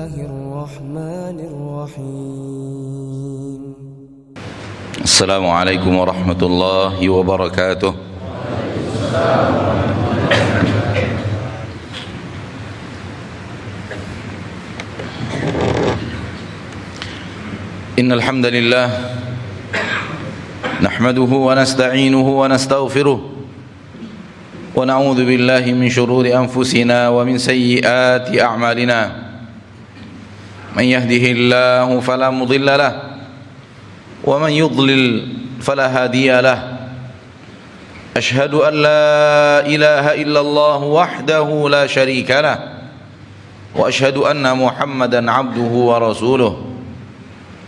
الله الرحمن الرحيم. السلام عليكم ورحمة الله وبركاته. إن الحمد لله نحمده ونستعينه ونستغفره ونعوذ بالله من شرور أنفسنا ومن سيئات أعمالنا. من يهده الله فلا مضل له ومن يضلل فلا هادي له. أشهد أن لا إله إلا الله وحده لا شريك له وأشهد أن محمدا عبده ورسوله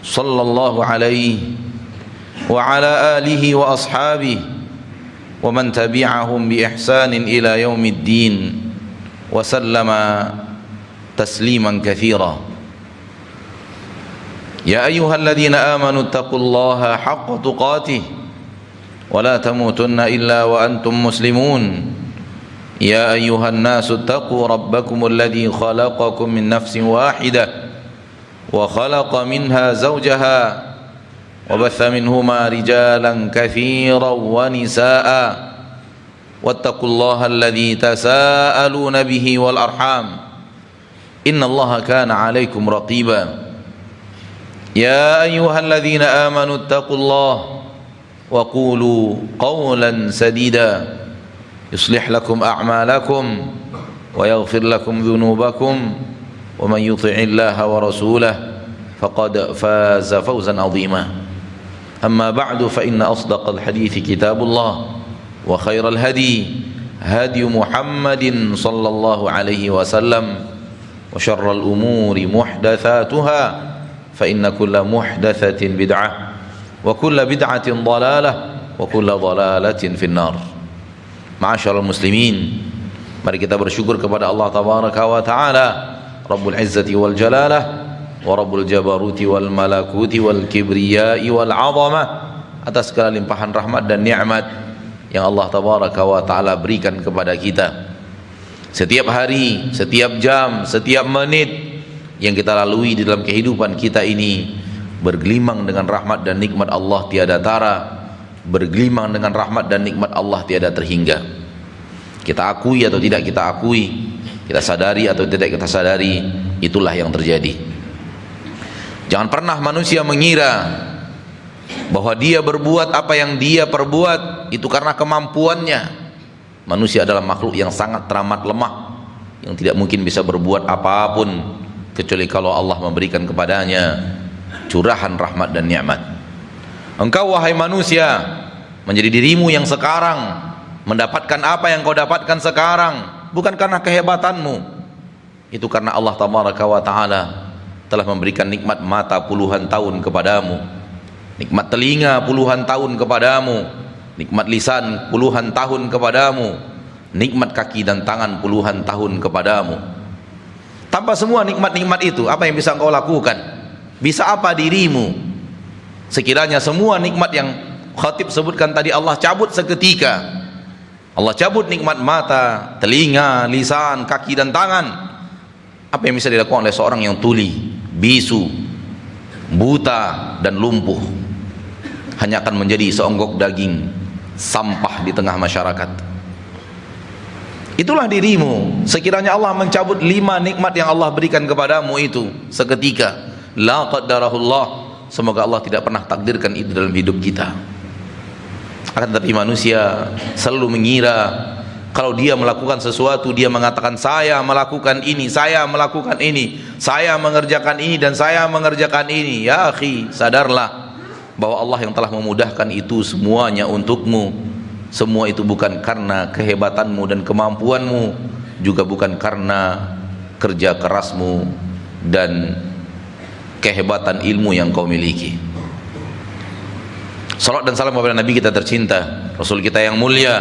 صلى الله عليه وعلى آله وأصحابه ومن تبعهم بإحسان إلى يوم الدين وسلم تسليما كثيرا. يا أيها الذين آمنوا اتقوا الله حق تقاته ولا تموتن إلا وأنتم مسلمون. يا أيها الناس اتقوا ربكم الذي خلقكم من نفس واحدة وخلق منها زوجها وبث منهما رجالا كثيرا ونساء واتقوا الله الذي تساءلون به والأرحام إن الله كان عليكم رقيبا. يا أيها الذين آمنوا اتقوا الله وقولوا قولا سديدا يصلح لكم أعمالكم ويغفر لكم ذنوبكم ومن يطع الله ورسوله فقد فاز فوزا عظيما. أما بعد فإن أصدق الحديث كتاب الله وخير الهدي هدي محمد صلى الله عليه وسلم وشر الأمور محدثاتها فإن كل محدثة بدعة وكل بدعة ضلالة وكل ضلالة في النار. Ma'asyiral muslimin, mari kita bersyukur kepada Allah tabaraka wa taala, Rabbul Izzati wal Jalalah wa Rabbul Jabaruti wal Malakuti wal Kibriyai wal Azamah, atas segala limpahan rahmat dan nikmat yang Allah tabaraka wa taala berikan kepada kita. Setiap hari, setiap jam, setiap menit yang kita lalui di dalam kehidupan kita ini bergelimang dengan rahmat dan nikmat Allah tiada tara, bergelimang dengan rahmat dan nikmat Allah tiada terhingga. Kita akui atau tidak kita akui, kita sadari atau tidak kita sadari, itulah yang terjadi. Jangan pernah manusia mengira bahwa dia berbuat apa yang dia perbuat itu karena kemampuannya. Manusia adalah makhluk yang sangat teramat lemah, yang tidak mungkin bisa berbuat apapun kecuali kalau Allah memberikan kepadanya curahan rahmat dan nikmat. Engkau wahai manusia menjadi dirimu yang sekarang, mendapatkan apa yang kau dapatkan sekarang bukan karena kehebatanmu, itu karena Allah tabaraka wa taala telah memberikan nikmat mata puluhan tahun kepadamu, nikmat telinga puluhan tahun kepadamu, nikmat lisan puluhan tahun kepadamu, nikmat kaki dan tangan puluhan tahun kepadamu. Tanpa semua nikmat-nikmat itu, apa yang bisa engkau lakukan? Bisa apa dirimu? Sekiranya semua nikmat yang khatib sebutkan tadi Allah cabut seketika, Allah cabut nikmat mata, telinga, lisan, kaki dan tangan, apa yang bisa dilakukan oleh seorang yang tuli, bisu, buta dan lumpuh? Hanya akan menjadi seonggok daging, sampah di tengah masyarakat. Itulah dirimu. Sekiranya Allah mencabut 5 nikmat yang Allah berikan kepadamu itu seketika, la qaddarahullah, semoga Allah tidak pernah takdirkan itu dalam hidup kita. Akan tetapi manusia selalu mengira kalau dia melakukan sesuatu, dia mengatakan saya melakukan ini, saya melakukan ini, saya mengerjakan ini dan saya mengerjakan ini. Ya akhi, sadarlah bahwa Allah yang telah memudahkan itu semuanya untukmu. Semua itu bukan karena kehebatanmu dan kemampuanmu, juga bukan karena kerja kerasmu dan kehebatan ilmu yang kau miliki. Salat dan salam kepada Nabi kita tercinta, Rasul kita yang mulia,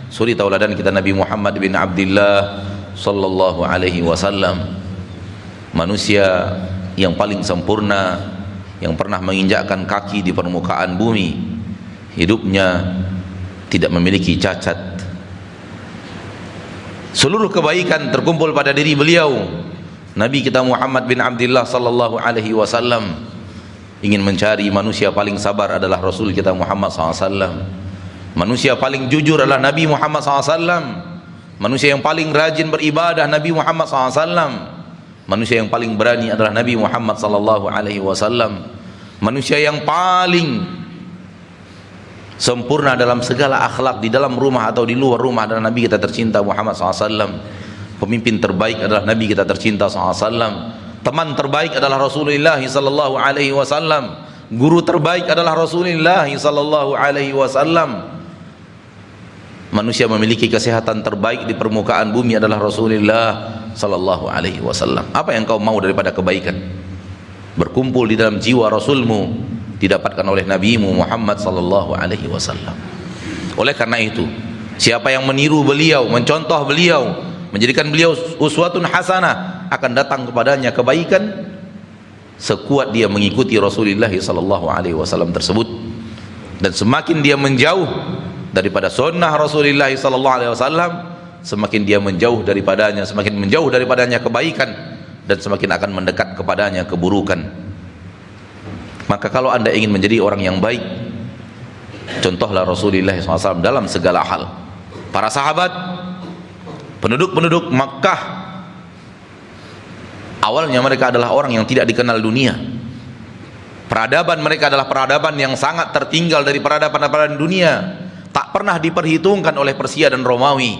suri tauladan kita Nabi Muhammad bin Abdullah sallallahu alaihi wasallam, manusia yang paling sempurna yang pernah menginjakkan kaki di permukaan bumi. Hidupnya tidak memiliki cacat, seluruh kebaikan terkumpul pada diri beliau, Nabi kita Muhammad bin Abdullah sallallahu alaihi wasallam ingin mencari manusia paling sabar adalah Rasul kita Muhammad SAW. Manusia paling jujur adalah Nabi Muhammad SAW. Manusia yang paling rajin beribadah Nabi Muhammad SAW. Manusia yang paling berani adalah Nabi Muhammad sallallahu alaihi wasallam. Manusia yang paling sempurna dalam segala akhlak di dalam rumah atau di luar rumah adalah Nabi kita tercinta Muhammad SAW. Pemimpin terbaik adalah Nabi kita tercinta SAW. Teman terbaik adalah Rasulullah sallallahu alaihi wasallam. Guru terbaik adalah Rasulullah sallallahu alaihi wasallam. Manusia memiliki kesehatan terbaik di permukaan bumi adalah Rasulullah sallallahu alaihi wasallam. Apa yang kau mau daripada kebaikan? Berkumpul di dalam jiwa Rasulmu didapatkan oleh Nabimu Muhammad sallallahu alaihi wasallam. Oleh karena itu, siapa yang meniru beliau, mencontoh beliau, menjadikan beliau uswatun hasanah, akan datang kepadanya kebaikan sekuat dia mengikuti Rasulullah sallallahu alaihi wasallam tersebut. Dan semakin dia menjauh daripada sunnah Rasulullah sallallahu alaihi wasallam, semakin dia menjauh daripadanya, semakin menjauh daripadanya kebaikan, dan semakin akan mendekat kepadanya keburukan. Maka kalau anda ingin menjadi orang yang baik, contohlah Rasulullah SAW dalam segala hal. Para sahabat, penduduk Makkah, awalnya mereka adalah orang yang tidak dikenal dunia. Peradaban mereka adalah peradaban yang sangat tertinggal dari peradaban dunia, tak pernah diperhitungkan oleh Persia dan Romawi.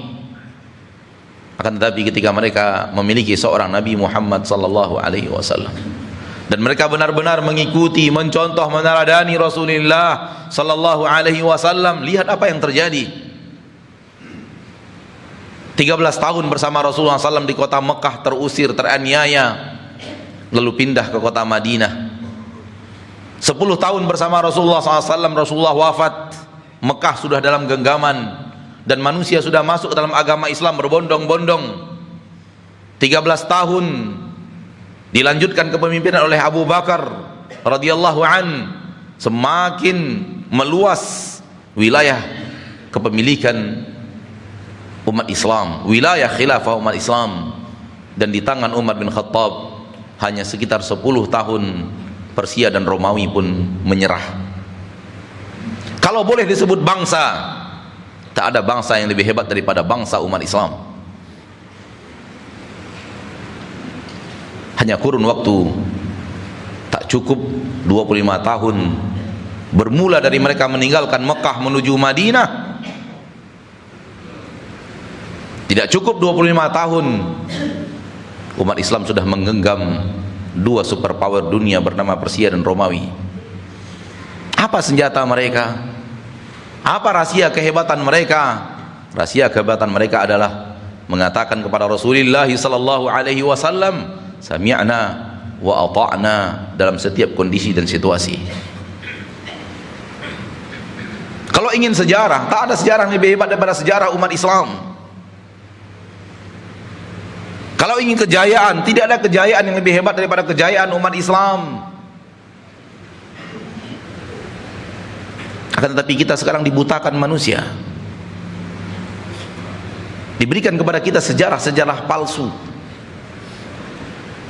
Akan tetapi ketika mereka memiliki seorang Nabi Muhammad sallallahu alaihi wasallam, dan mereka benar-benar mengikuti, mencontoh, meneladani Rasulullah sallallahu alaihi wasallam, lihat apa yang terjadi. 13 tahun bersama Rasulullah SAW di kota Mekah terusir, teraniaya, lalu pindah ke kota Madinah. 10 tahun bersama Rasulullah SAW, Rasulullah wafat, Mekah sudah dalam genggaman, dan manusia sudah masuk dalam agama Islam berbondong-bondong. 13 tahun dilanjutkan kepemimpinan oleh Abu Bakar radhiyallahu an, semakin meluas wilayah kepemilikan umat Islam, wilayah khilafah umat Islam, dan di tangan Umar bin Khattab hanya sekitar 10 tahun Persia dan Romawi pun menyerah. Kalau boleh disebut bangsa, tak ada bangsa yang lebih hebat daripada bangsa umat Islam. Hanya kurun waktu tak cukup 25 tahun, bermula dari mereka meninggalkan Mekah menuju Madinah. Tidak cukup 25 tahun, umat Islam sudah menggenggam 2 superpower dunia bernama Persia dan Romawi. Apa senjata mereka? Apa rahasia kehebatan mereka? Rahasia kehebatan mereka adalah mengatakan kepada Rasulullah sallallahu alaihi wasallam, sami'na wa ata'na, dalam setiap kondisi dan situasi. Kalau ingin sejarah, tak ada sejarah yang lebih hebat daripada sejarah umat Islam. Kalau ingin kejayaan, tidak ada kejayaan yang lebih hebat daripada kejayaan umat Islam. Akan tetapi kita sekarang dibutakan manusia, diberikan kepada kita sejarah-sejarah palsu,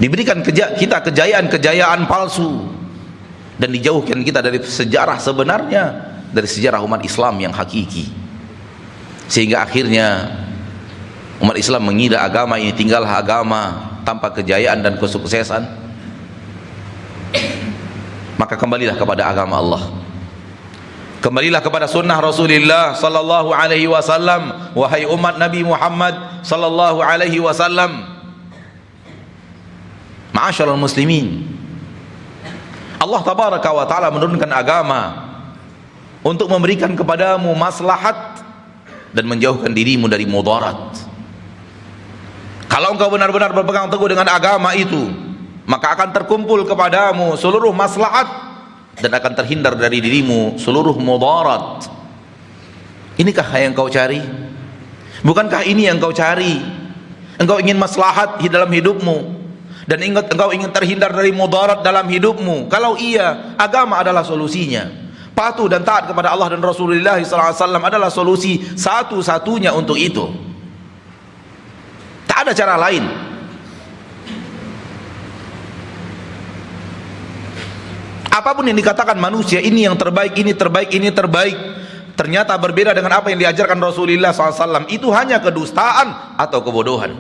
diberikan kita kejayaan-kejayaan palsu, dan dijauhkan kita dari sejarah sebenarnya, dari sejarah umat Islam yang hakiki. Sehingga akhirnya umat Islam mengira agama ini tinggallah agama tanpa kejayaan dan kesuksesan. Maka kembalilah kepada agama Allah, kembalilah kepada sunnah Rasulullah sallallahu alaihi wasallam, wahai umat Nabi Muhammad sallallahu alaihi wasallam. Ma'asyiral muslimin, Allah tabaraka wa taala menurunkan agama untuk memberikan kepadamu maslahat dan menjauhkan dirimu dari mudarat. Kalau engkau benar-benar berpegang teguh dengan agama itu, maka akan terkumpul kepadamu seluruh maslahat dan akan terhindar dari dirimu seluruh mudarat. Inikah yang kau cari? Bukankah ini yang kau cari? Engkau ingin maslahat di dalam hidupmu, dan engkau ingin terhindar dari mudarat dalam hidupmu. Kalau iya, agama adalah solusinya. Patuh dan taat kepada Allah dan Rasulullah SAW adalah solusi satu-satunya untuk itu. Tak ada cara lain. Apapun yang dikatakan manusia, ini yang terbaik, ini terbaik, ini terbaik, ternyata berbeda dengan apa yang diajarkan Rasulullah SAW, itu hanya kedustaan atau kebodohan.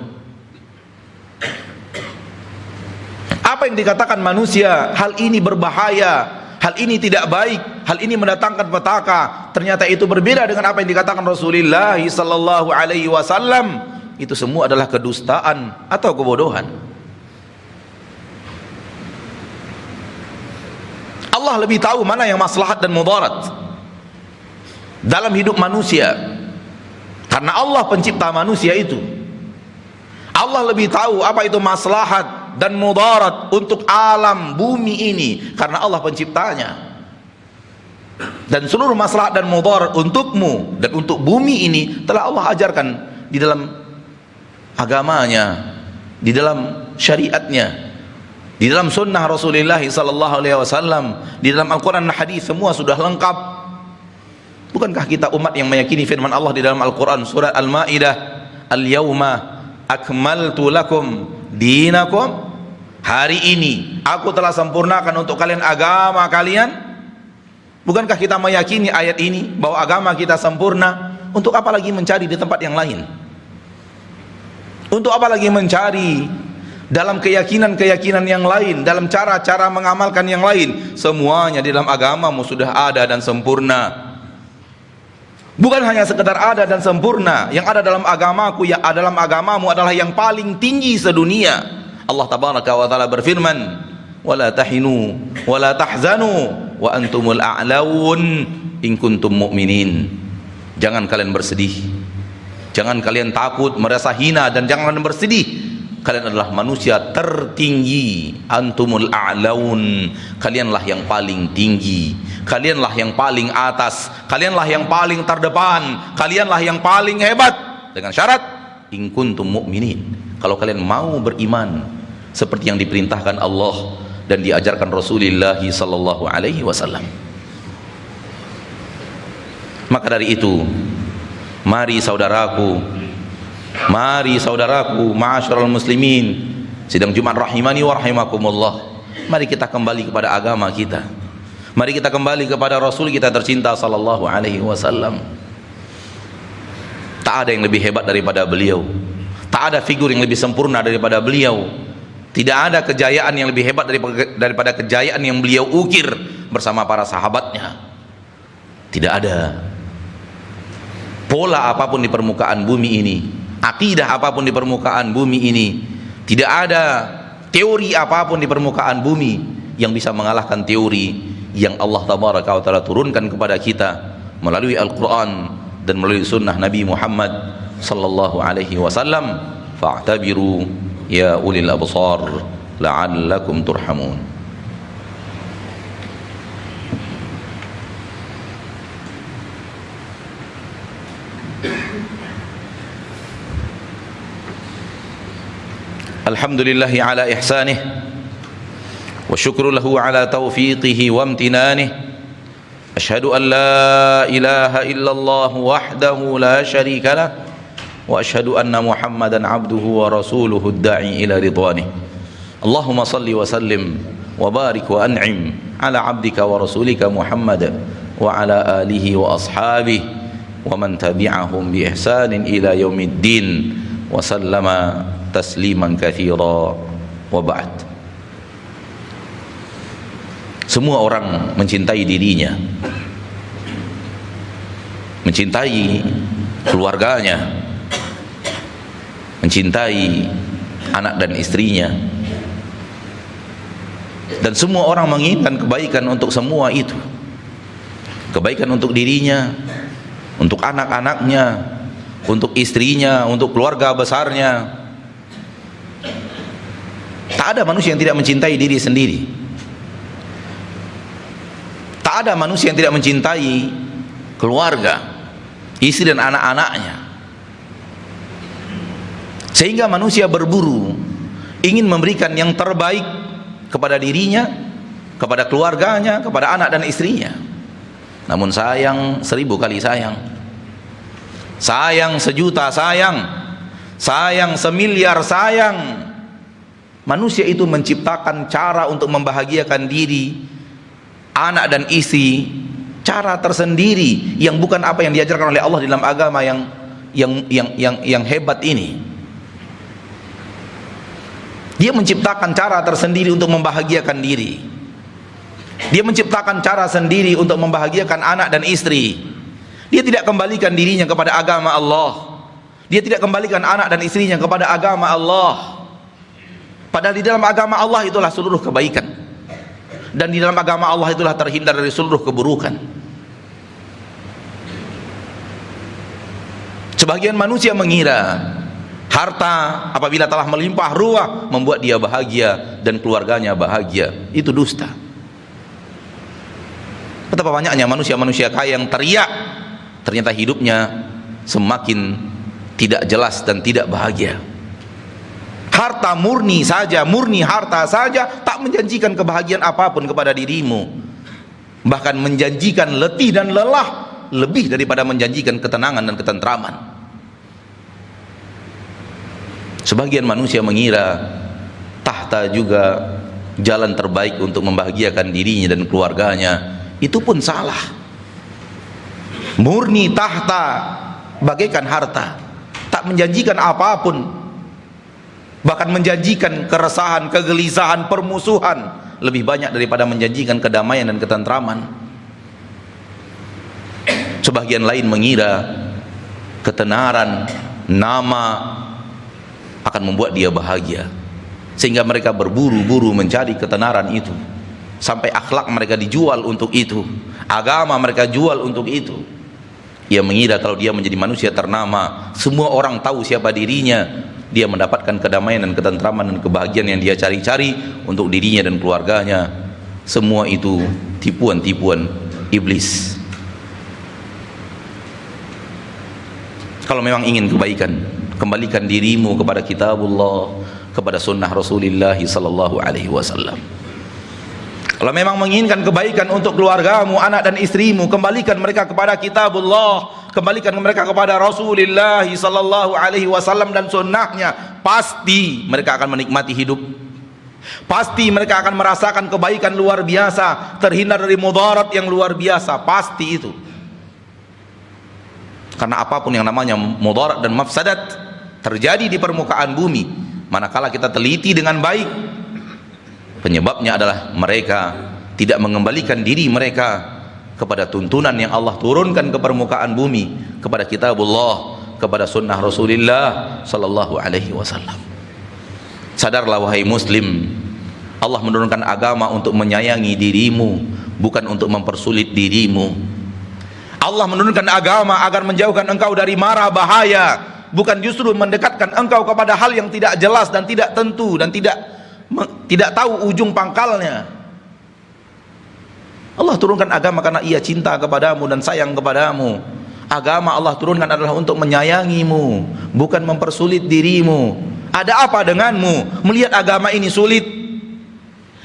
Apa yang dikatakan manusia, hal ini berbahaya, hal ini tidak baik, hal ini mendatangkan petaka, ternyata itu berbeda dengan apa yang dikatakan Rasulullah SAW, itu semua adalah kedustaan atau kebodohan. Allah lebih tahu mana yang maslahat dan mudarat dalam hidup manusia, karena Allah pencipta manusia itu. Allah lebih tahu apa itu maslahat dan mudarat untuk alam bumi ini, karena Allah penciptanya. Dan seluruh maslahat dan mudarat untukmu dan untuk bumi ini telah Allah ajarkan di dalam agamanya, di dalam syariatnya, di dalam sunnah Rasulullah SAW, di dalam Al-Quran dan hadis, semua sudah lengkap. Bukankah kita umat yang meyakini firman Allah di dalam Al-Quran surat Al-Maidah, Al-Yawma akmaltu lakum dinakum, hari ini aku telah sempurnakan untuk kalian agama kalian. Bukankah kita meyakini ayat ini bahwa agama kita sempurna? Untuk apa lagi mencari di tempat yang lain? Untuk apa lagi mencari dalam keyakinan-keyakinan yang lain, dalam cara-cara mengamalkan yang lain? Semuanya di dalam agamamu sudah ada dan sempurna. Bukan hanya sekedar ada dan sempurna, yang ada dalam agamaku, yang ada dalam agamamu adalah yang paling tinggi sedunia. Allah tabaraka wa taala berfirman, wala tahinu wala tahzanu wa antumul a'laun in kuntum mu'minin. Jangan kalian bersedih, jangan kalian takut, merasa hina, dan jangan kalian bersedih. Kalian adalah manusia tertinggi. Antumul a'laun, kalianlah yang paling tinggi, kalianlah yang paling atas, kalianlah yang paling terdepan, kalianlah yang paling hebat. Dengan syarat in kuntum mu'minin, kalau kalian mau beriman seperti yang diperintahkan Allah dan diajarkan Rasulullah SAW. Maka dari itu, mari saudaraku, ma'asyiral muslimin, sidang Jumat rahimani wa rahimakumullah, mari kita kembali kepada agama kita. Mari kita kembali kepada Rasul kita tercinta sallallahu alaihi wasallam. Tak ada yang lebih hebat daripada beliau, tak ada figur yang lebih sempurna daripada beliau, tidak ada kejayaan yang lebih hebat daripada kejayaan yang beliau ukir bersama para sahabatnya. Tidak ada pola apapun di permukaan bumi ini, akidah apapun di permukaan bumi ini, tidak ada teori apapun di permukaan bumi yang bisa mengalahkan teori yang Allah tabaraka wa taala turunkan kepada kita melalui Al-Quran dan melalui sunnah Nabi Muhammad sallallahu alaihi wasallam. Fa'tabiru ya ulil absar la'allakum turhamun. Alhamdulillahi ala ihsanih wa syukru lahu ala taufiqihi wa amtinanih. Ashhadu an la ilaha illallah wahdahu la syarika lah wa ashhadu anna Muhammadan abduhu wa rasuluhu ad-da'i ila ridwanih. Allahumma salli wa sallim wa barik wa an'im ala abdika wa rasulika Muhammad wa ala alihi wa ashabihi wa man tabi'ahum bi ihsanin ila yaumiddin wa sallama tasliman katsira wa ba'd. Semua orang mencintai dirinya, mencintai keluarganya, mencintai anak dan istrinya, dan semua orang menginginkan kebaikan untuk semua itu. Kebaikan untuk dirinya, untuk anak-anaknya, untuk istrinya, untuk keluarga besarnya. Tak ada manusia yang tidak mencintai diri sendiri. Tak ada manusia yang tidak mencintai keluarga, istri dan anak-anaknya. Sehingga manusia berburu ingin memberikan yang terbaik kepada dirinya, kepada keluarganya, kepada anak dan istrinya. Namun sayang 1000 kali sayang, sayang 1.000.000 sayang, sayang 1.000.000.000 sayang, manusia itu menciptakan cara untuk membahagiakan diri anak dan istri, cara tersendiri yang bukan apa yang diajarkan oleh Allah dalam agama yang hebat ini. Dia menciptakan cara tersendiri untuk membahagiakan diri. Dia menciptakan cara sendiri untuk membahagiakan anak dan istri. Dia tidak kembalikan dirinya kepada agama Allah. Dia tidak kembalikan anak dan istrinya kepada agama Allah. Padahal di dalam agama Allah itulah seluruh kebaikan. Dan di dalam agama Allah itulah terhindar dari seluruh keburukan. Sebagian manusia mengira harta apabila telah melimpah ruah membuat dia bahagia dan keluarganya bahagia. Itu dusta. Betapa banyaknya manusia-manusia kaya yang teriak, ternyata hidupnya semakin tidak jelas dan tidak bahagia. Harta murni saja, murni harta saja tak menjanjikan kebahagiaan apapun kepada dirimu. Bahkan menjanjikan letih dan lelah lebih daripada menjanjikan ketenangan dan ketentraman. Sebagian manusia mengira tahta juga jalan terbaik untuk membahagiakan dirinya dan keluarganya. Itu pun salah. Murni tahta bagaikan harta, tak menjanjikan apapun, bahkan menjanjikan keresahan, kegelisahan, permusuhan lebih banyak daripada menjanjikan kedamaian dan ketentraman. Sebagian lain mengira ketenaran, nama akan membuat dia bahagia, sehingga mereka berburu-buru mencari ketenaran itu, sampai akhlak mereka dijual untuk itu, agama mereka jual untuk itu. Ia mengira kalau dia menjadi manusia ternama, semua orang tahu siapa dirinya, dia mendapatkan kedamaian dan ketentraman dan kebahagiaan yang dia cari-cari untuk dirinya dan keluarganya. Semua itu tipuan-tipuan iblis. Kalau memang ingin kebaikan, kembalikan dirimu kepada kitabullah, kepada sunnah Rasulullah sallallahu alaihi wasallam. Kalau memang menginginkan kebaikan untuk keluargamu, anak dan istrimu, kembalikan mereka kepada kitabullah, kembalikan mereka kepada Rasulullah sallallahu alaihi wasallam dan sunnahnya. Pasti mereka akan menikmati hidup. Pasti mereka akan merasakan kebaikan luar biasa, terhindar dari mudarat yang luar biasa. Pasti itu. Karena apapun yang namanya mudarat dan mafsadat terjadi di permukaan bumi, manakala kita teliti dengan baik, penyebabnya adalah mereka tidak mengembalikan diri mereka kepada tuntunan yang Allah turunkan ke permukaan bumi, kepada kitabullah, kepada sunnah Rasulullah sallallahu alaihi wasallam. Sadarlah wahai muslim, Allah menurunkan agama untuk menyayangi dirimu, bukan untuk mempersulit dirimu. Allah menurunkan agama agar menjauhkan engkau dari mara bahaya, bukan justru mendekatkan engkau kepada hal yang tidak jelas dan tidak tentu dan tidak tahu ujung pangkalnya. Allah turunkan agama karena ia cinta kepadamu dan sayang kepadamu. Agama Allah turunkan adalah untuk menyayangimu, bukan mempersulit dirimu. Ada apa denganmu melihat agama ini sulit?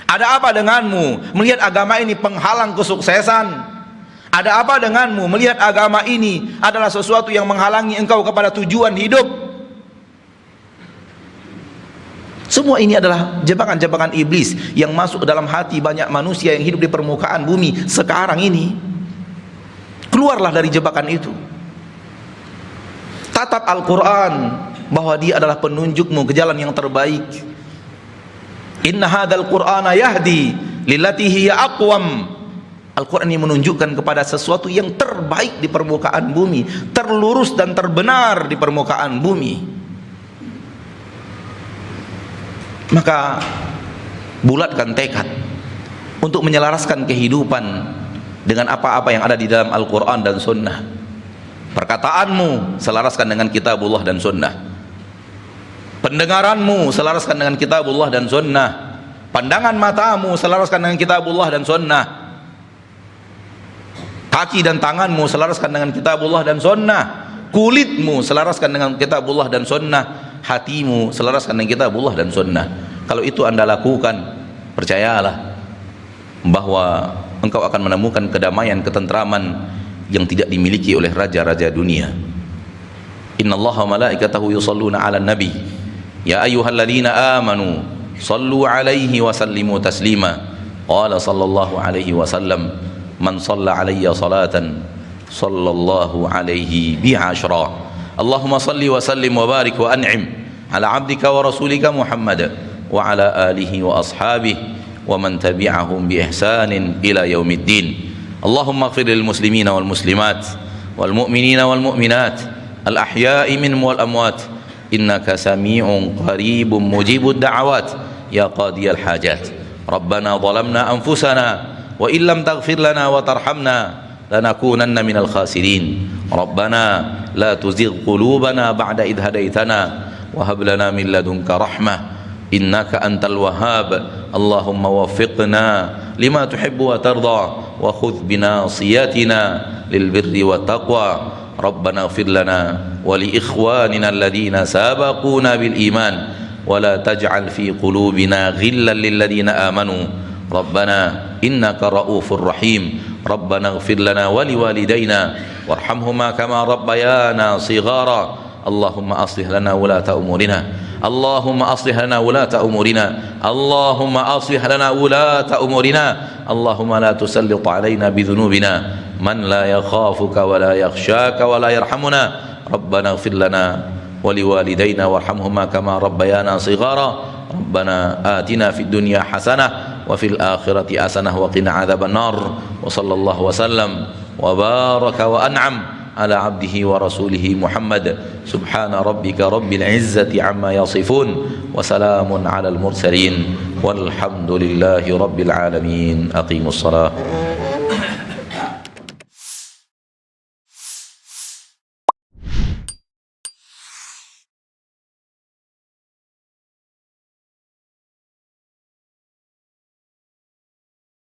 Ada apa denganmu melihat agama ini penghalang kesuksesan? Ada apa denganmu melihat agama ini adalah sesuatu yang menghalangi engkau kepada tujuan hidup? Semua ini adalah jebakan-jebakan iblis yang masuk ke dalam hati banyak manusia yang hidup di permukaan bumi sekarang ini. Keluarlah dari jebakan itu. Tatap Al-Quran bahwa dia adalah penunjukmu ke jalan yang terbaik. Inna hadzal Qur'ana yahdi lillati hiya aqwam. Al-Quran ini menunjukkan kepada sesuatu yang terbaik di permukaan bumi, terlurus dan terbenar di permukaan bumi. Maka bulatkan tekad untuk menyelaraskan kehidupan dengan apa-apa yang ada di dalam Al-Quran dan Sunnah. Perkataanmu selaraskan dengan kitabullah dan Sunnah. Pendengaranmu selaraskan dengan kitabullah dan Sunnah. Pandangan matamu selaraskan dengan kitabullah dan Sunnah. Kaki dan tanganmu selaraskan dengan kitabullah dan Sunnah. Kulitmu selaraskan dengan kitabullah dan Sunnah. Hatimu selaraskan dengan kitabullah dan Sunnah. Kalau itu anda lakukan, percayalah bahwa engkau akan menemukan kedamaian, ketentraman yang tidak dimiliki oleh raja-raja dunia. Innallaha wa malaikatahu yusalluna 'alan nabi ya ayyuhalladzina amanu sallu 'alaihi wa sallimu taslima. qala sallallahu alaihi wasallam man shalla alayya salatan sallallahu alaihi biha asyra. Allahumma salli wa sallim wa barik wa an'im ala abdika wa rasulika Muhammad wa ala alihi wa ashabihi wa man tabi'ahum bi ihsanin ila yaumiddin. Allahumma ighfir lil muslimina wal muslimat wal mu'minina wal mu'minat al ahya'i minhum wal amwat innaka sami'un qaribun mujibud da'awat ya qadiyal hajat. Rabbana zalamna anfusana wa illam taghfir lana wa tarhamna lanakunanna minal khasirin. Rabbana la tuzigh qulubana ba'da idh hadaitana wa hab lana min ladunka rahmah innaka antal wahhab. Allahumma waffiqna lima tuhibbu wa tarda wa khudh binasiyatina lil birri wat taqwa. Rabbana ighfir lana wa li ikhwanina alladhina sabaquna bil iman wa la taj'al fi qulubina ghillan lil ladzina amanu. Rabbana innaka raufur rahim. Rabbana ighfir lana wa li walidayna warhamhuma kama rabbayana shighara. Allahumma aslih lana wulata umurina. Allahumma aslih lana wulata umurina. Allahumma aslih lana wulata umurina. Allahumma la tusallit alaina bidhunubina man la yakhafuka wa la yakhshaka wa la yarhamuna. Rabbana ighfir lana wa liwalidayna warhamhuma kama rabbayana shighara. Rabbana atina fid dunya hasanah wa fil akhirati hasanah wa qina adzaban nar. Wa sallallahu wa sallam wa baraka wa an'am ala abdihi wa rasulihi Muhammad. Subhana rabbika rabbil izzati amma yasifun wa salamun ala al mursalin walhamdulillahi rabbil alamin. Aqimus salah.